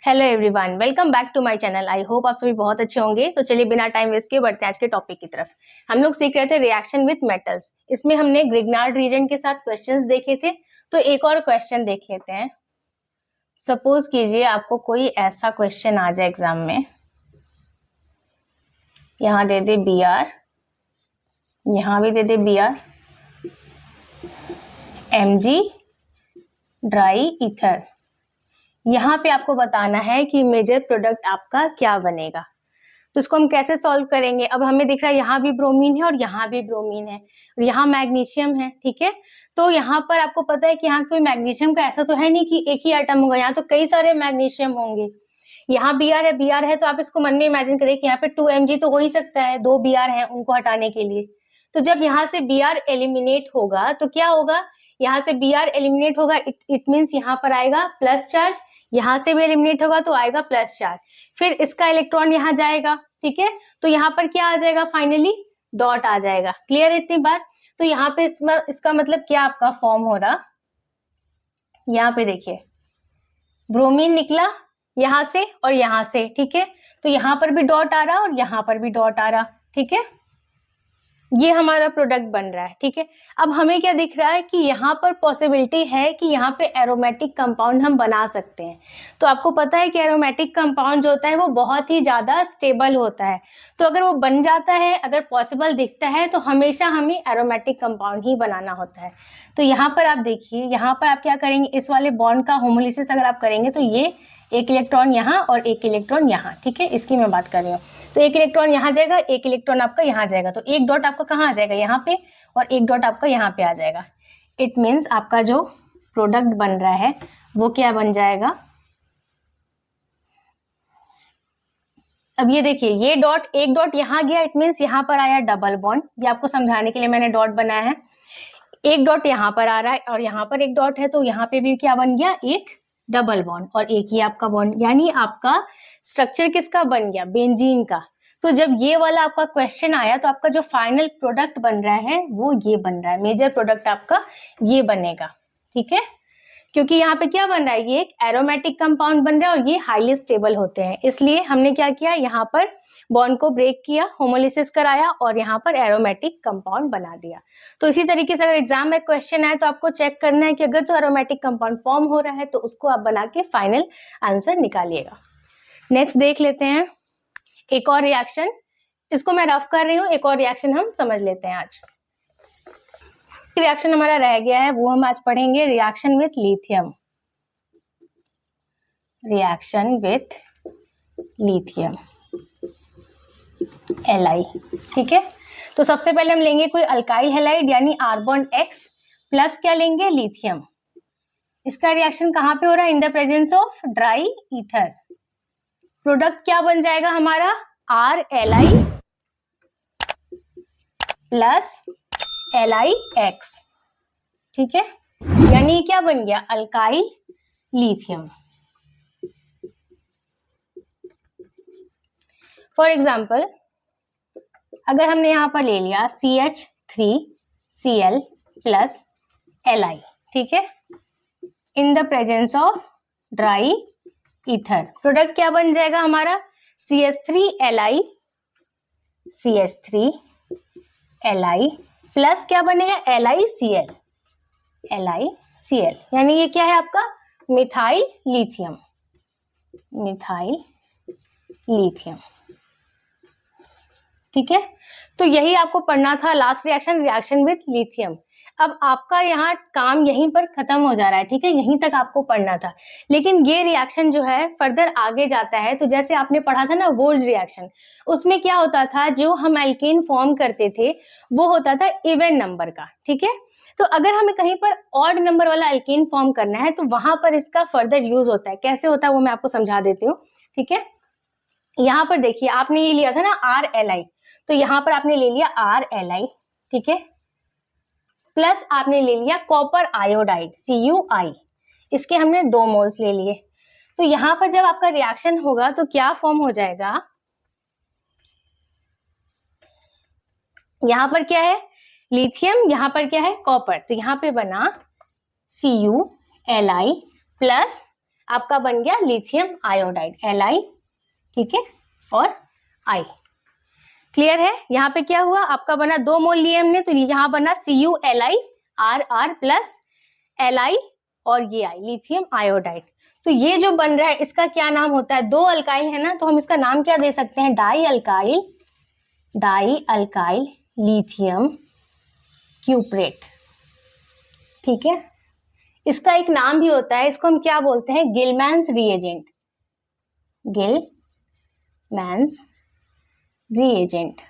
Hello everyone, welcome back to my channel. I hope आप सभी बहुत अच्छे होंगे। तो चलिए बिना टाइम वेस्ट किए बढ़ते हैं आज के टॉपिक की तरफ। हम लोग सीख रहे थे रिएक्शन विथ मेटल्स। इसमें हमने ग्रिग्नार्ड रीजन के साथ क्वेश्चंस देखे थे। तो एक और क्वेश्चन देख लेते हैं। सपोज कीजिए आपको कोई ऐसा क्वेश्चन आ जाए एग्जाम में, यहाँ दे दे बी आर, यहाँ भी दे दे B R, mg dry ether. यहाँ पे आपको बताना है कि मेजर प्रोडक्ट आपका क्या बनेगा। तो इसको हम कैसे सॉल्व करेंगे? अब हमें दिख रहा है यहाँ भी ब्रोमीन है और यहाँ भी ब्रोमीन है और यहाँ मैग्नीशियम है, ठीक है। तो यहाँ पर आपको पता है कि यहाँ कोई मैग्नीशियम का ऐसा तो है नहीं कि एक ही आइटम होगा, यहाँ तो कई सारे मैग्नीशियम होंगे। यहाँ बी आर है तो आप इसको मन में इमेजिन करिए कि यहाँ पे 2mg तो हो ही सकता है, 2 बी आर है, उनको हटाने के लिए। तो जब यहाँ से बी आर एलिमिनेट होगा तो क्या होगा? यहाँ से बी आर एलिमिनेट होगा, इट मीन्स यहाँ पर आएगा प्लस चार्ज, यहाँ से भी एलिमिनेट होगा तो आएगा प्लस चार्ज, फिर इसका इलेक्ट्रॉन यहाँ जाएगा, ठीक है। तो यहाँ पर क्या आ जाएगा? फाइनली डॉट आ जाएगा। क्लियर है इतनी बात? तो यहाँ पे इसका मतलब क्या आपका फॉर्म हो रहा, यहाँ पे देखिए ब्रोमीन निकला यहाँ से और यहाँ से, ठीक है। तो यहाँ पर भी डॉट आ रहा और यहाँ पर भी डॉट आ रहा, ठीक है। ये हमारा प्रोडक्ट बन रहा है, ठीक है। अब हमें क्या दिख रहा है कि यहाँ पर पॉसिबिलिटी है कि यहाँ पे एरोमेटिक कंपाउंड हम बना सकते हैं। तो आपको पता है कि एरोमेटिक कंपाउंड जो होता है वो बहुत ही ज्यादा स्टेबल होता है। तो अगर वो बन जाता है, अगर पॉसिबल दिखता है, तो हमेशा हमें एरोमेटिक कंपाउंड ही बनाना होता है। तो यहाँ पर आप देखिए, यहाँ पर आप क्या करेंगे, इस वाले बॉन्ड का होमोलिसिस अगर आप करेंगे तो ये एक इलेक्ट्रॉन यहाँ और एक इलेक्ट्रॉन यहाँ, ठीक है, इसकी मैं बात कर रही हूँ। तो एक इलेक्ट्रॉन यहाँ जाएगा, एक इलेक्ट्रॉन आपका यहाँ जाएगा, तो एक डॉट आपका कहाँ आ जाएगा? यहाँ पे, और एक डॉट आपका यहाँ पे आ जाएगा। इट मीन्स आपका जो प्रोडक्ट बन रहा है वो क्या बन जाएगा? अब ये देखिए, ये डॉट, एक डॉट यहाँ गया, इट मीन्स यहाँ पर आया डबल बॉन्ड। ये आपको समझाने के लिए मैंने डॉट बनाया है। एक डॉट यहाँ पर आ रहा है और यहाँ पर एक डॉट है, तो यहाँ पे भी क्या बन गया? एक डबल बॉन्ड और एक ही आपका बॉन्ड, यानी आपका स्ट्रक्चर किसका बन गया? बेंजीन का। तो जब ये वाला आपका क्वेश्चन आया तो आपका जो फाइनल प्रोडक्ट बन रहा है वो ये बन रहा है, मेजर प्रोडक्ट आपका ये बनेगा, ठीक है। क्योंकि यहाँ पे क्या बन रहा है? ये एक एरोमेटिक कंपाउंड बन रहा है और ये हाईली स्टेबल होते हैं, इसलिए हमने क्या किया, यहाँ पर बॉन्ड को ब्रेक किया, होमोलिसिस कराया और यहाँ पर एरोमेटिक कंपाउंड बना दिया। तो इसी तरीके से अगर एग्जाम में क्वेश्चन आए तो आपको चेक करना है कि अगर तो एरोमेटिक कंपाउंड फॉर्म हो रहा है तो उसको आप बना के फाइनल आंसर निकालिएगा। नेक्स्ट देख लेते हैं एक और रिएक्शन। इसको मैं रफ कर रही हूँ, एक और रिएक्शन हम समझ लेते हैं। आज रिएक्शन हमारा रह गया है, वो हम आज पढ़ेंगे, reaction with lithium. Reaction with lithium Li, ठीक है। तो सबसे पहले हम लेंगे कोई अल्काइल हैलाइड यानी R बॉन्ड X प्लस क्या लेंगे? लिथियम। इसका रिएक्शन कहां पे हो रहा है? In the presence of dry ether. Product क्या बन जाएगा हमारा? RLi प्लस LiX, ठीक है। यानी क्या बन गया? Alkyl lithium. फॉर एग्जाम्पल, अगर हमने यहाँ पर ले लिया CH3Cl प्लस Li, ठीक है, in the presence of dry ether, product क्या बन जाएगा हमारा? CH3Li प्लस क्या बनेगा? LiCl, यानी ये क्या है आपका? मिथाइल लिथियम, ठीक है। तो यही आपको पढ़ना था, last reaction, reaction with lithium. अब आपका यहाँ काम यहीं पर खत्म हो जा रहा है, ठीक है, यहीं तक आपको पढ़ना था। लेकिन ये रिएक्शन जो है फर्दर आगे जाता है। तो जैसे आपने पढ़ा था ना वोल्ज रिएक्शन, उसमें क्या होता था, जो हम एल्केन फॉर्म करते थे वो होता था इवन नंबर का, ठीक है। तो अगर हमें कहीं पर ऑड नंबर वाला एल्केन फॉर्म करना है तो वहां पर इसका फर्दर यूज होता है। कैसे होता है वो मैं आपको समझा देती हूँ, ठीक है। यहाँ पर देखिए, आपने ये लिया था ना RLi, तो यहाँ पर आपने ले लिया RLi, ठीक है, प्लस आपने ले लिया कॉपर आयोडाइड CuI, इसके हमने 2 मोल्स ले लिए। तो यहाँ पर जब आपका रिएक्शन होगा तो क्या फॉर्म हो जाएगा? यहाँ पर क्या है? लिथियम, यहाँ पर क्या है? कॉपर। तो यहाँ पे बना CuLi प्लस आपका बन गया लिथियम आयोडाइड, Li, ठीक है, और I। क्लियर है? यहाँ पे क्या हुआ, आपका बना 2 मोल लिए हमने, तो यहाँ बना CuLi प्लस Li और ये I, लिथियम आयोडाइड। तो ये जो बन रहा है इसका क्या नाम होता है, 2 अल्काइल है ना, तो हम इसका नाम क्या दे सकते हैं, डाई अल्काइल लिथियम क्यूप्रेट, ठीक है। इसका एक नाम भी होता है, इसको हम क्या बोलते हैं, गिलमैन्स रिएजेंट।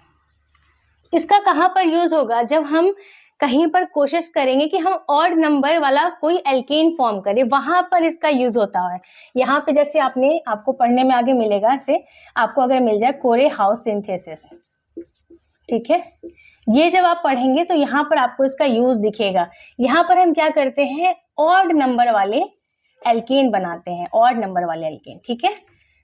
इसका कहाँ पर यूज होगा, जब हम कहीं पर कोशिश करेंगे कि हम ऑड नंबर वाला कोई एल्केन फॉर्म करें, वहां पर इसका यूज होता है। यहाँ पे जैसे आपको पढ़ने में आगे मिलेगा, से आपको अगर मिल जाए कोरे हाउस सिंथेसिस, ठीक है, ये जब आप पढ़ेंगे तो यहाँ पर आपको इसका यूज दिखेगा। यहाँ पर हम क्या करते हैं, ऑड नंबर वाले एल्केन बनाते हैं, ऑड नंबर वाले एल्केन, ठीक है।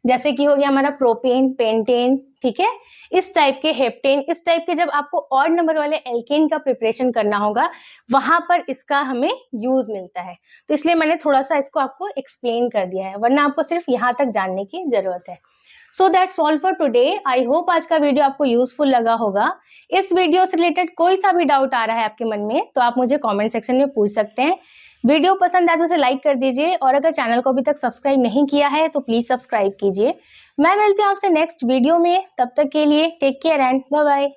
जैसे कि हो गया हमारा प्रोपेन, पेंटेन, ठीक है, इस टाइप के हेप्टेन, इस टाइप के जब आपको ऑड नंबर वाले एल्केन का प्रिपरेशन करना होगा, वहां पर इसका हमें यूज मिलता है। तो इसलिए मैंने थोड़ा सा इसको आपको एक्सप्लेन कर दिया है, वरना आपको सिर्फ यहाँ तक जानने की जरूरत है। So that's all for today. I hope आज का वीडियो आपको यूजफुल लगा होगा। इस वीडियो से रिलेटेड कोई सा भी डाउट आ रहा है आपके मन में, तो आप मुझे कमेंट सेक्शन में पूछ सकते हैं। वीडियो पसंद आए तो उसे लाइक कर दीजिए, और अगर चैनल को अभी तक सब्सक्राइब नहीं किया है तो प्लीज सब्सक्राइब कीजिए। मैं मिलती हूँ आपसे नेक्स्ट वीडियो में, तब तक के लिए take care and bye bye.